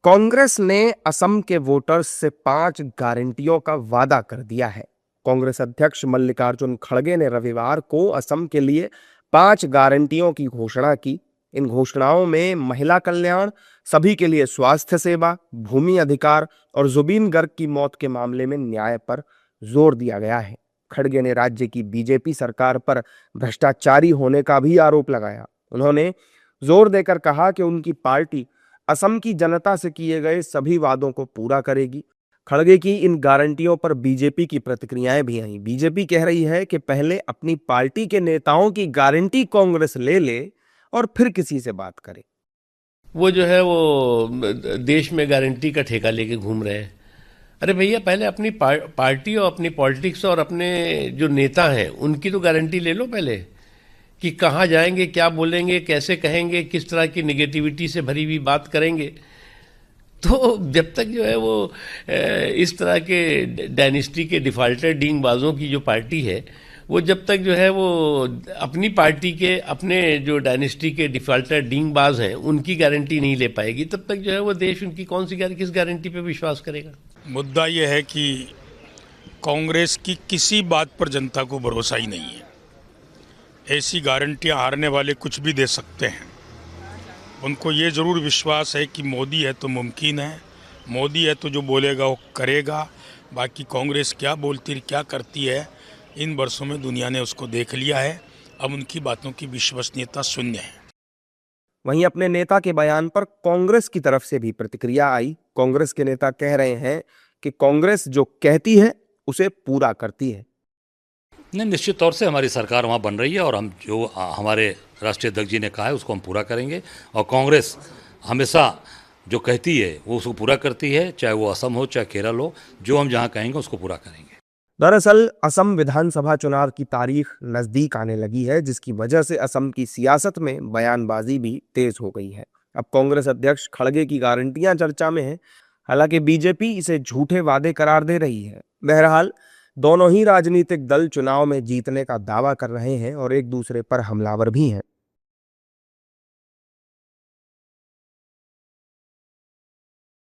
कांग्रेस ने असम के वोटर्स से 5 गारंटियों का वादा कर दिया है। कांग्रेस अध्यक्ष मल्लिकार्जुन खड़गे ने रविवार को असम के लिए 5 गारंटियों की घोषणा की। इन घोषणाओं में महिला कल्याण, सभी के लिए स्वास्थ्य सेवा, भूमि अधिकार और जुबीन गर्ग की मौत के मामले में न्याय पर जोर दिया गया है। खड़गे ने राज्य की बीजेपी सरकार पर भ्रष्टाचारी होने का भी आरोप लगाया। उन्होंने जोर देकर कहा कि उनकी पार्टी असम की जनता से किए गए सभी वादों को पूरा करेगी। खड़गे की इन गारंटियों पर बीजेपी की प्रतिक्रियाएं भी आई। बीजेपी कह रही है कि पहले अपनी पार्टी के नेताओं की गारंटी कांग्रेस ले ले और फिर किसी से बात करे। वो जो है वो देश में गारंटी का ठेका लेके घूम रहे हैं। अरे भैया, पहले अपनी पार्टी और अपनी पॉलिटिक्स और अपने जो नेता हैं उनकी तो गारंटी ले लो पहले, कि कहाँ जाएंगे, क्या बोलेंगे, कैसे कहेंगे, किस तरह की निगेटिविटी से भरी हुई बात करेंगे। तो जब तक जो है वो इस तरह के डायनेस्टी के डिफाल्टर डींगबाजों की जो पार्टी है, वो जब तक जो है वो अपनी पार्टी के, अपने जो डायनेस्टी के डिफाल्टर डींगबाज हैं उनकी गारंटी नहीं ले पाएगी, तब तक जो है वो देश उनकी किस गारंटी पे विश्वास करेगा। मुद्दा यह है कि कांग्रेस की किसी बात पर जनता को भरोसा ही नहीं है। ऐसी गारंटियां हारने वाले कुछ भी दे सकते हैं। उनको ये ज़रूर विश्वास है कि मोदी है तो मुमकिन है, मोदी है तो जो बोलेगा वो करेगा। बाकी कांग्रेस क्या बोलती क्या करती है, इन वर्षों में दुनिया ने उसको देख लिया है। अब उनकी बातों की विश्वसनीयता शून्य है। वहीं अपने नेता के बयान पर कांग्रेस की तरफ से भी प्रतिक्रिया आई। कांग्रेस के नेता कह रहे हैं कि कांग्रेस जो कहती है उसे पूरा करती है। नहीं, निश्चित तौर से हमारी सरकार वहाँ बन रही है और हम जो हमारे राष्ट्रीय अध्यक्ष जी ने कहा है उसको हम पूरा करेंगे। और कांग्रेस हमेशा जो कहती है वो उसको पूरा करती है, चाहे वो असम हो चाहे केरल हो। जो हम जहाँ कहेंगे उसको पूरा करेंगे। दरअसल असम विधानसभा चुनाव की तारीख नजदीक आने लगी है, जिसकी वजह से असम की सियासत में बयानबाजी भी तेज हो गई है। अब कांग्रेस अध्यक्ष खड़गे की गारंटियां चर्चा में हैं। हालांकि बीजेपी इसे झूठे वादे करार दे रही है। बहरहाल दोनों ही राजनीतिक दल चुनाव में जीतने का दावा कर रहे हैं और एक दूसरे पर हमलावर भी हैं।